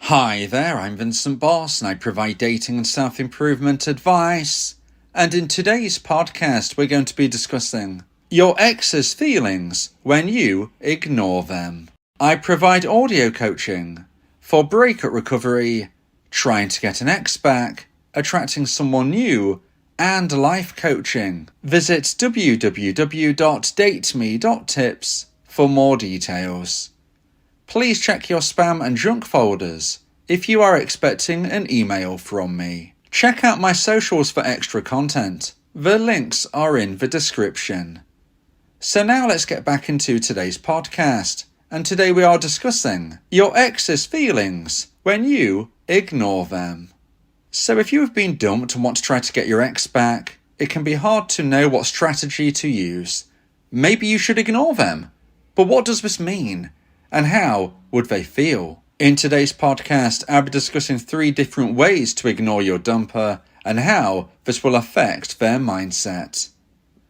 Hi there, I'm Vincent Bos and I provide dating and self-improvement advice. And in today's podcast, we're going to be discussing your ex's feelings when you ignore them. I provide audio coaching for breakup recovery, trying to get an ex back, attracting someone new, and life coaching. Visit www.dateme.tips for more details. Please check your spam and junk folders if you are expecting an email from me. Check out my socials for extra content. The links are in the description. So now let's get back into today's podcast. And today we are discussing your ex's feelings when you ignore them. So if you have been dumped and want to try to get your ex back, it can be hard to know what strategy to use. Maybe you should ignore them. But what does this mean? And how would they feel? In today's podcast, I'll be discussing 3 different ways to ignore your dumper and how this will affect their mindset.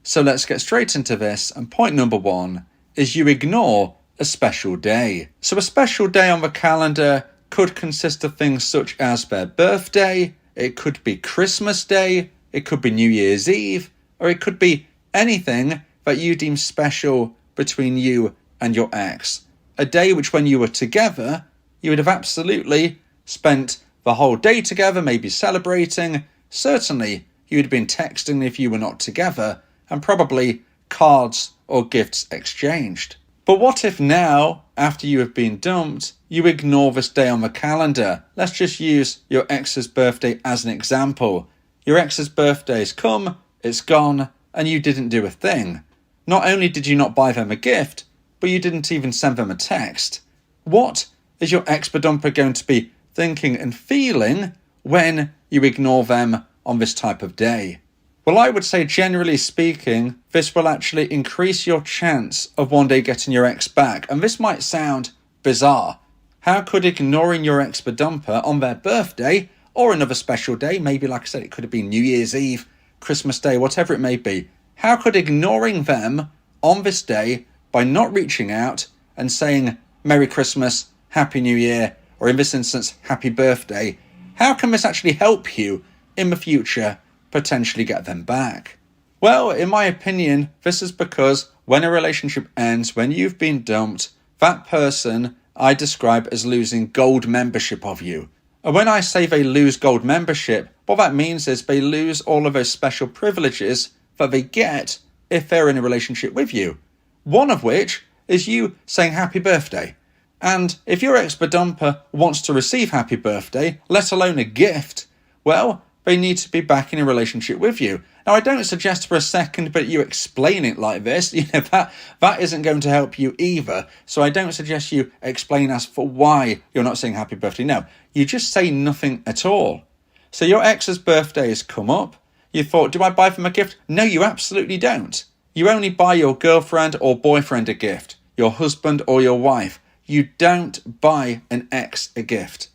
So let's get straight into this, and point number 1 is you ignore a special day. So a special day on the calendar could consist of things such as their birthday, it could be Christmas Day, it could be New Year's Eve, or it could be anything that you deem special between you and your ex. A day which when you were together, you would have absolutely spent the whole day together, maybe celebrating. Certainly, you would have been texting if you were not together, and probably cards or gifts exchanged. But what if now, after you have been dumped, you ignore this day on the calendar? Let's just use your ex's birthday as an example. Your ex's birthday's come, it's gone, and you didn't do a thing. Not only did you not buy them a gift, but you didn't even send them a text. What is your ex-dumper going to be thinking and feeling when you ignore them on this type of day? Well, I would say generally speaking, this will actually increase your chance of one day getting your ex back. And this might sound bizarre. How could ignoring your ex-dumper on their birthday or another special day, maybe like I said, it could have been New Year's Eve, Christmas Day, whatever it may be, how could ignoring them on this day by not reaching out and saying Merry Christmas, Happy New Year, or in this instance, Happy Birthday, how can this actually help you in the future potentially get them back? Well, in my opinion, this is because when a relationship ends, when you've been dumped, that person I describe as losing gold membership of you. And when I say they lose gold membership, what that means is they lose all of those special privileges that they get if they're in a relationship with you. One of which is you saying happy birthday. And if your ex-dumper wants to receive happy birthday, let alone a gift, well, they need to be back in a relationship with you. Now, I don't suggest for a second, but you explain it like this. That isn't going to help you either. So I don't suggest you explain as for why you're not saying happy birthday. No, you just say nothing at all. So your ex's birthday has come up. You thought, do I buy them a gift? No, you absolutely don't. You only buy your girlfriend or boyfriend a gift, your husband or your wife. You don't buy an ex a gift.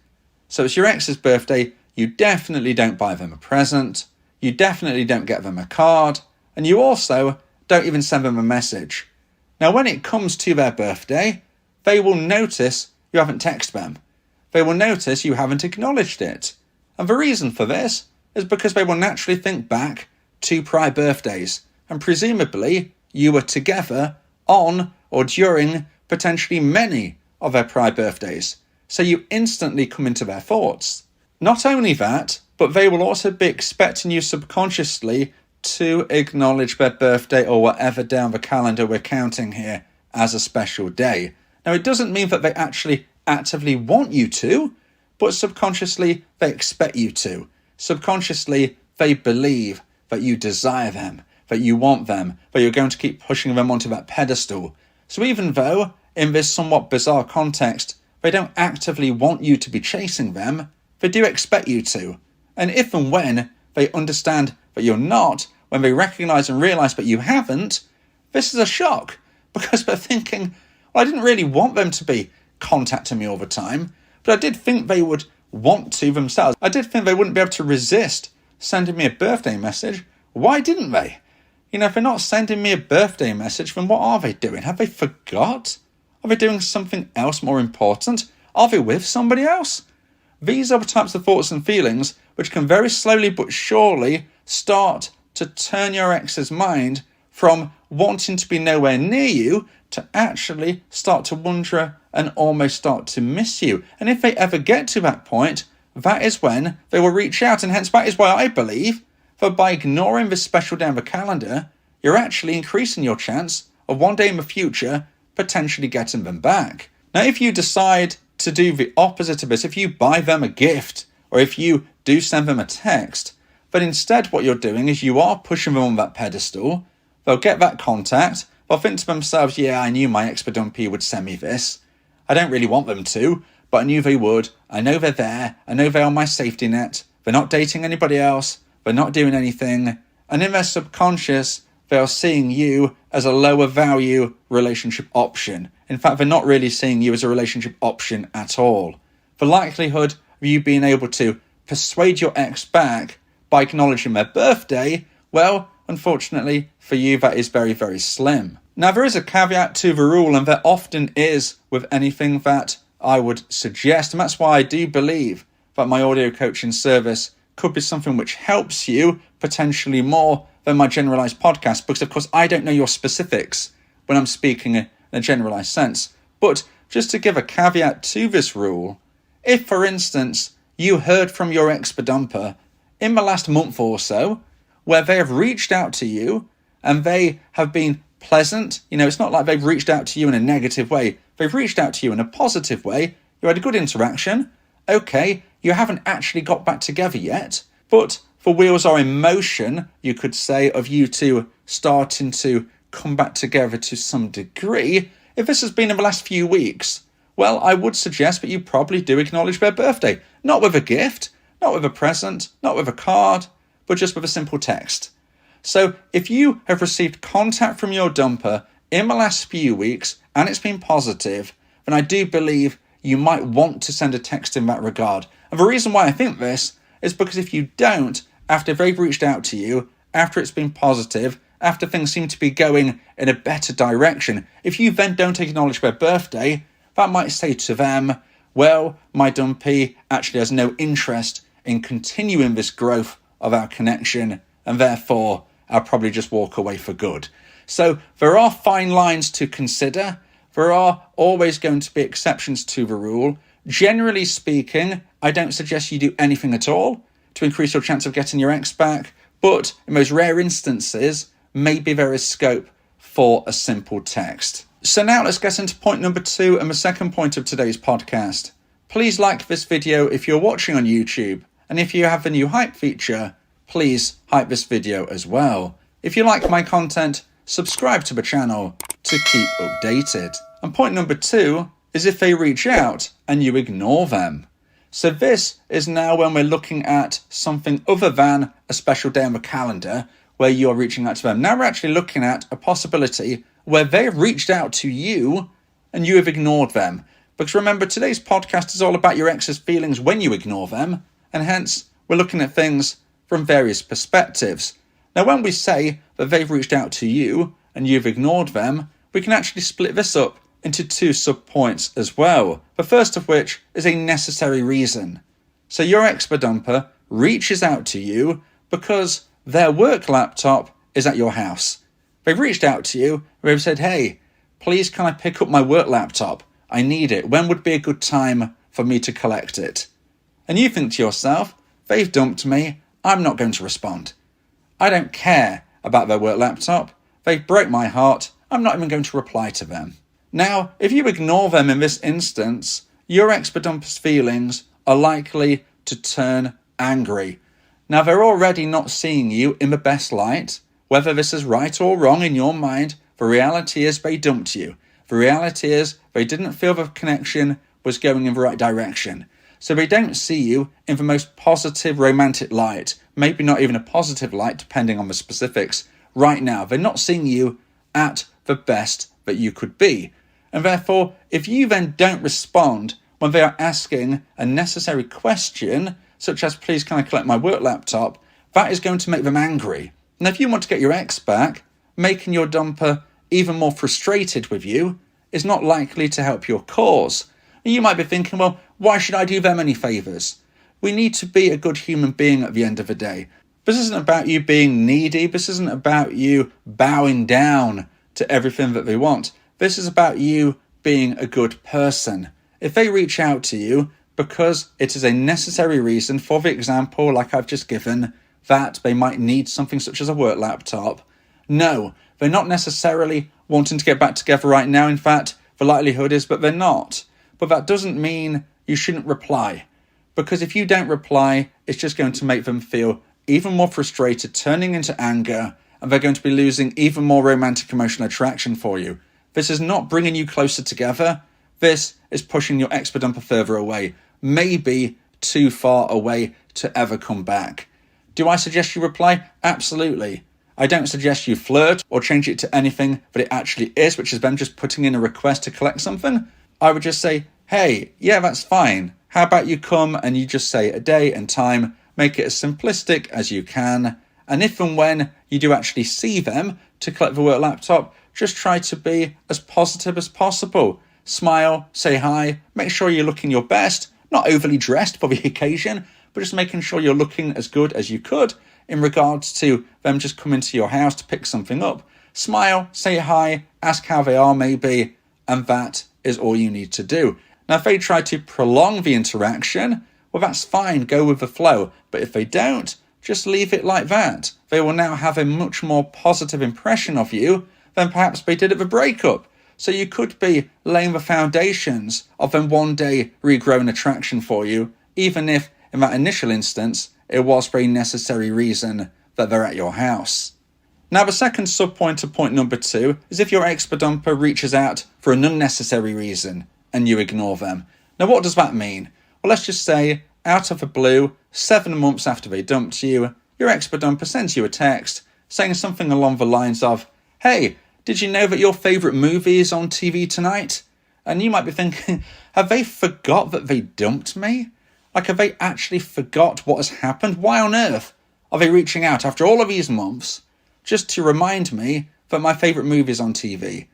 So it's your ex's birthday, you definitely don't buy them a present, you definitely don't get them a card, and you also don't even send them a message. Now when it comes to their birthday, they will notice you haven't texted them. They will notice you haven't acknowledged it. And the reason for this is because they will naturally think back to prior birthdays. And presumably, you were together on or during potentially many of their prior birthdays. So you instantly come into their thoughts. Not only that, but they will also be expecting you subconsciously to acknowledge their birthday or whatever day on the calendar we're counting here as a special day. Now, it doesn't mean that they actually actively want you to, but subconsciously they expect you to. Subconsciously, they believe that you desire them, that you want them, that you're going to keep pushing them onto that pedestal. So even though, in this somewhat bizarre context, they don't actively want you to be chasing them, they do expect you to. And if and when they understand that you're not, when they recognise and realise that you haven't, this is a shock. Because they're thinking, well, I didn't really want them to be contacting me all the time, but I did think they would want to themselves. I did think they wouldn't be able to resist sending me a birthday message. Why didn't they? If they're not sending me a birthday message, then what are they doing? Have they forgot? Are they doing something else more important? Are they with somebody else? these are the types of thoughts and feelings which can very slowly but surely start to turn your ex's mind from wanting to be nowhere near you to actually start to wonder and almost start to miss you. And if they ever get to that point, that is when they will reach out. And hence that is why I believe that by ignoring this special day on the calendar, you're actually increasing your chance of one day in the future potentially getting them back. Now, if you decide to do the opposite of this, if you buy them a gift or if you do send them a text, but instead what you're doing is you are pushing them on that pedestal, they'll get that contact, they'll think to themselves, yeah, I knew my ex-dumpee would send me this. I don't really want them to, but I knew they would. I know they're there. I know they're on my safety net. They're not dating anybody else. They're not doing anything. And in their subconscious, they're seeing you as a lower value relationship option. In fact, they're not really seeing you as a relationship option at all. The likelihood of you being able to persuade your ex back by acknowledging their birthday, well, unfortunately for you, that is very, very slim. Now, there is a caveat to the rule, and there often is with anything that I would suggest, and that's why I do believe that my audio coaching service could be something which helps you potentially more than my generalized podcast, because of course I don't know your specifics when I'm speaking in a generalized sense. But just to give a caveat to this rule, if for instance you heard from your ex-dumper in the last month or so where they have reached out to you and they have been pleasant, it's not like they've reached out to you in a negative way, they've reached out to you in a positive way, you had a good interaction, okay, you haven't actually got back together yet, but the wheels are in motion, you could say, of you two starting to come back together to some degree. If this has been in the last few weeks, well, I would suggest that you probably do acknowledge their birthday. Not with a gift, not with a present, not with a card, but just with a simple text. So if you have received contact from your dumper in the last few weeks and it's been positive, then I do believe you might want to send a text in that regard. And the reason why I think this is because if you don't, after they've reached out to you, after it's been positive, after things seem to be going in a better direction, if you then don't acknowledge their birthday, that might say to them, well, my dumpee actually has no interest in continuing this growth of our connection, and therefore I'll probably just walk away for good. So there are fine lines to consider. There are always going to be exceptions to the rule. Generally speaking, I don't suggest you do anything at all to increase your chance of getting your ex back, but in most rare instances, maybe there is scope for a simple text. So now let's get into point number 2 and the second point of today's podcast. Please like this video if you're watching on YouTube, and if you have the new hype feature, please hype this video as well. If you like my content, subscribe to the channel to keep updated. And point number 2 is if they reach out and you ignore them. So this is now when we're looking at something other than a special day on the calendar where you are reaching out to them. Now we're actually looking at a possibility where they've reached out to you and you have ignored them. Because remember, today's podcast is all about your ex's feelings when you ignore them, and hence we're looking at things from various perspectives. Now, when we say that they've reached out to you and you've ignored them, we can actually split this up into 2 sub-points as well. The first of which is a necessary reason. So your ex-dumper reaches out to you because their work laptop is at your house. They've reached out to you, they've said, hey, please can I pick up my work laptop? I need it. When would be a good time for me to collect it? And you think to yourself, they've dumped me, I'm not going to respond. I don't care about their work laptop. They break my heart. I'm not even going to reply to them. Now, if you ignore them in this instance, your ex-dumper's feelings are likely to turn angry. Now, they're already not seeing you in the best light. Whether this is right or wrong in your mind, the reality is they dumped you. The reality is they didn't feel the connection was going in the right direction. So they don't see you in the most positive romantic light, maybe not even a positive light depending on the specifics. Right now, they're not seeing you at the best that you could be. And therefore, if you then don't respond when they are asking a necessary question, such as, please can I collect my work laptop, that is going to make them angry. And if you want to get your ex back, making your dumper even more frustrated with you is not likely to help your cause. And you might be thinking, well, why should I do them any favours? We need to be a good human being at the end of the day. This isn't about you being needy. This isn't about you bowing down to everything that they want. This is about you being a good person. If they reach out to you because it is a necessary reason, for the example, like I've just given, that they might need something such as a work laptop, no, they're not necessarily wanting to get back together right now. In fact, the likelihood is that they're not. But that doesn't mean you shouldn't reply. Because if you don't reply, it's just going to make them feel even more frustrated, turning into anger, and they're going to be losing even more romantic emotional attraction for you. This is not bringing you closer together. This is pushing your ex-dumper further away, maybe too far away to ever come back. Do I suggest you reply? Absolutely. I don't suggest you flirt or change it to anything that it actually is, which is them just putting in a request to collect something. I would just say, hey, yeah, that's fine. How about you come and you just say a day and time, make it as simplistic as you can. And if and when you do actually see them to collect the work laptop, just try to be as positive as possible. Smile, say hi, make sure you're looking your best, not overly dressed for the occasion, but just making sure you're looking as good as you could in regards to them just coming to your house to pick something up. Smile, say hi, ask how they are maybe, and that is all you need to do. Now, if they try to prolong the interaction, well, that's fine, go with the flow. But if they don't, just leave it like that. They will now have a much more positive impression of you than perhaps they did at the breakup. So you could be laying the foundations of them one day regrowing attraction for you, even if in that initial instance, it was for a necessary reason that they're at your house. Now, the second subpoint to point number 2 is if your ex-dumper reaches out for an unnecessary reason and you ignore them. Now, what does that mean? Well, let's just say, out of the blue, 7 months after they dumped you, your ex-dumper sends you a text saying something along the lines of, hey, did you know that your favourite movie is on TV tonight? And you might be thinking, have they forgot that they dumped me? Like, have they actually forgot what has happened? Why on earth are they reaching out after all of these months just to remind me that my favourite movie is on TV?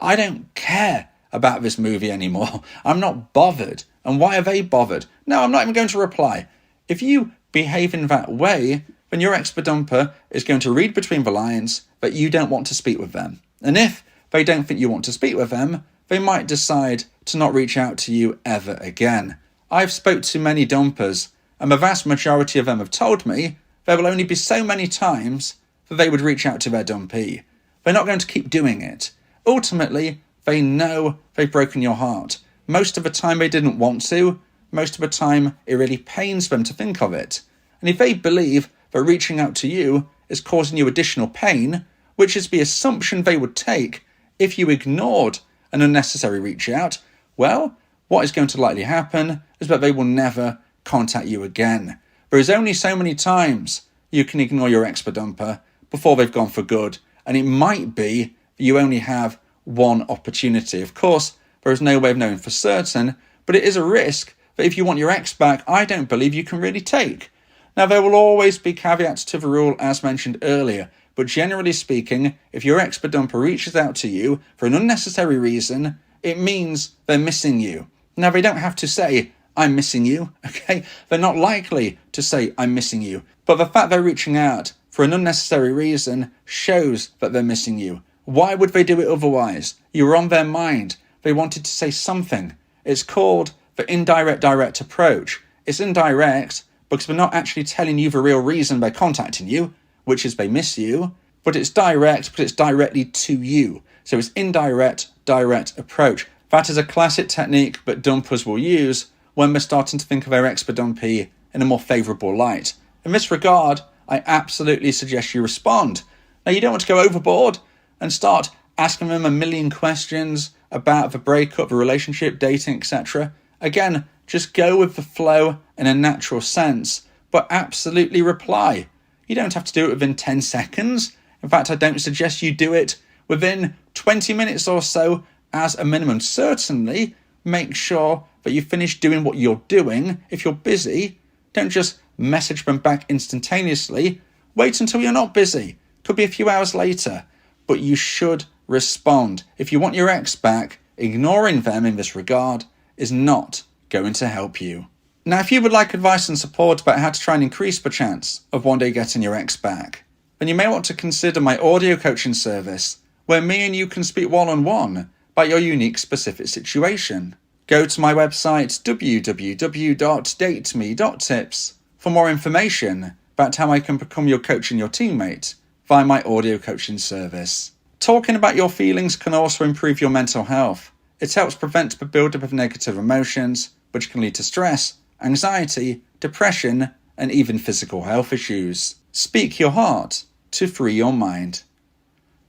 I don't care about this movie anymore. I'm not bothered. And why are they bothered? No, I'm not even going to reply. If you behave in that way, then your ex-dumper is going to read between the lines that you don't want to speak with them. And if they don't think you want to speak with them, they might decide to not reach out to you ever again. I've spoke to many dumpers, and the vast majority of them have told me there will only be so many times that they would reach out to their dumpee. They're not going to keep doing it. Ultimately, they know they've broken your heart. Most of the time they didn't want to. Most of the time it really pains them to think of it. And if they believe that reaching out to you is causing you additional pain, which is the assumption they would take if you ignored an unnecessary reach out, well, what is going to likely happen is that they will never contact you again. There is only so many times you can ignore your ex-dumper before they've gone for good, and it might be that you only have one opportunity. Of course, there is no way of knowing for certain, but it is a risk that if you want your ex back, I don't believe you can really take. Now, there will always be caveats to the rule as mentioned earlier, but generally speaking, if your ex-dumper reaches out to you for an unnecessary reason, it means they're missing you. Now, they don't have to say, I'm missing you, okay? They're not likely to say, I'm missing you. But the fact they're reaching out for an unnecessary reason shows that they're missing you. Why would they do it otherwise? You were on their mind. They wanted to say something. It's called the indirect direct approach. It's indirect because they're not actually telling you the real reason they're contacting you, which is they miss you, but it's direct because it's directly to you. So it's indirect direct approach. That is a classic technique that dumpers will use when they're starting to think of their ex-dumpee in a more favourable light. In this regard, I absolutely suggest you respond. Now, you don't want to go overboard and start asking them a million questions about the breakup, the relationship, dating, etc. Again, just go with the flow in a natural sense, but absolutely reply. You don't have to do it within 10 seconds. In fact, I don't suggest you do it within 20 minutes or so as a minimum. Certainly, make sure that you finish doing what you're doing. If you're busy, don't just message them back instantaneously. Wait until you're not busy. Could be a few hours later, but you should respond. If you want your ex back, ignoring them in this regard is not going to help you. Now, if you would like advice and support about how to try and increase the chance of one day getting your ex back, then you may want to consider my audio coaching service, where me and you can speak one-on-one about your unique specific situation. Go to my website www.dateme.tips for more information about how I can become your coach and your teammate via my audio coaching service. Talking about your feelings can also improve your mental health. It helps prevent the buildup of negative emotions, which can lead to stress, anxiety, depression, and even physical health issues. Speak your heart to free your mind.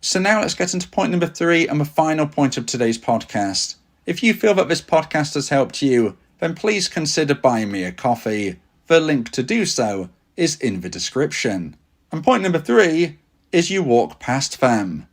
So now let's get into point number 3 and the final point of today's podcast. If you feel that this podcast has helped you, then please consider buying me a coffee. The link to do so is in the description. And point number 3 is you walk past them.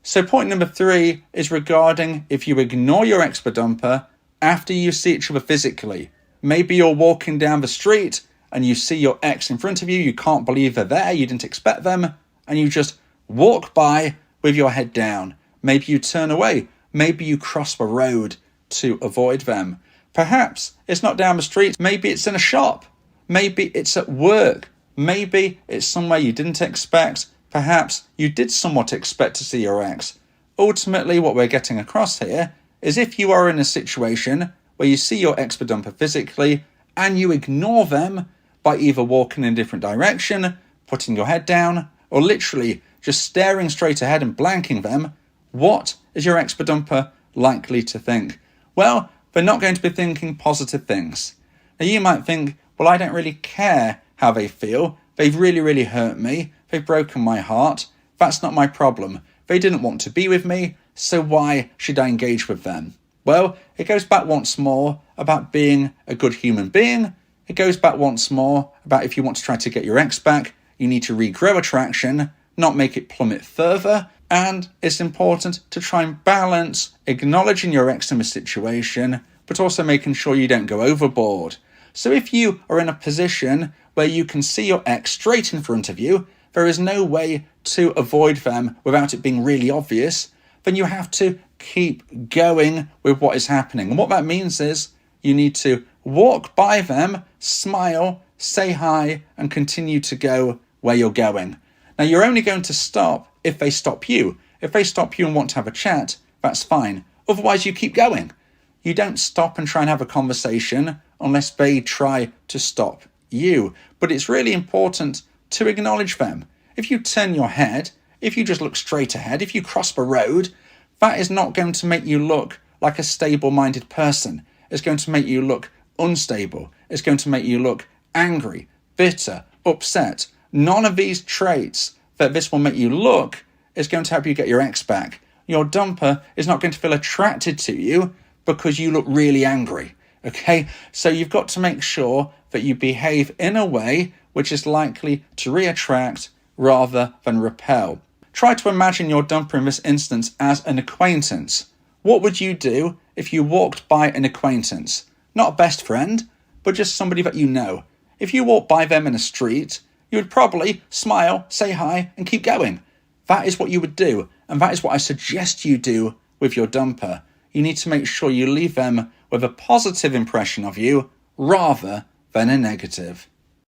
So point number 3 is regarding if you ignore your ex-dumper after you see each other physically. Maybe you're walking down the street and you see your ex in front of you, you can't believe they're there, you didn't expect them, and you just walk by with your head down. Maybe you turn away, maybe you cross the road to avoid them. Perhaps it's not down the street, maybe it's in a shop, maybe it's at work, maybe it's somewhere you didn't expect, perhaps you did somewhat expect to see your ex. Ultimately, what we're getting across here is if you are in a situation where you see your ex-dumper physically and you ignore them by either walking in a different direction, putting your head down, or literally just staring straight ahead and blanking them, what is your ex-dumper likely to think? Well, they're not going to be thinking positive things. Now you might think, well, I don't really care how they feel. They've really hurt me. They've broken my heart. That's not my problem. They didn't want to be with me, so why should I engage with them? Well, it goes back once more about being a good human being. It goes back once more about if you want to try to get your ex back, you need to regrow attraction, not make it plummet further. And it's important to try and balance acknowledging your ex in a situation, but also making sure you don't go overboard. So if you are in a position where you can see your ex straight in front of you, there is no way to avoid them without it being really obvious, then you have to keep going with what is happening. And what that means is you need to walk by them, smile, say hi, and continue to go where you're going. Now, you're only going to stop if they stop you. If they stop you and want to have a chat, that's fine. Otherwise, you keep going. You don't stop and try and have a conversation unless they try to stop you. But it's really important to acknowledge them. If you turn your head, if you just look straight ahead, if you cross the road, that is not going to make you look like a stable-minded person. It's going to make you look unstable. It's going to make you look angry, bitter, upset. None of these traits that this will make you look is going to help you get your ex back. Your dumper is not going to feel attracted to you because you look really angry. Okay? So you've got to make sure that you behave in a way which is likely to re-attract rather than repel. Try to imagine your dumper in this instance as an acquaintance. What would you do if you walked by an acquaintance? Not a best friend, but just somebody that you know. If you walked by them in a street, you would probably smile, say hi, and keep going. That is what you would do, and that is what I suggest you do with your dumper. You need to make sure you leave them with a positive impression of you rather than a negative.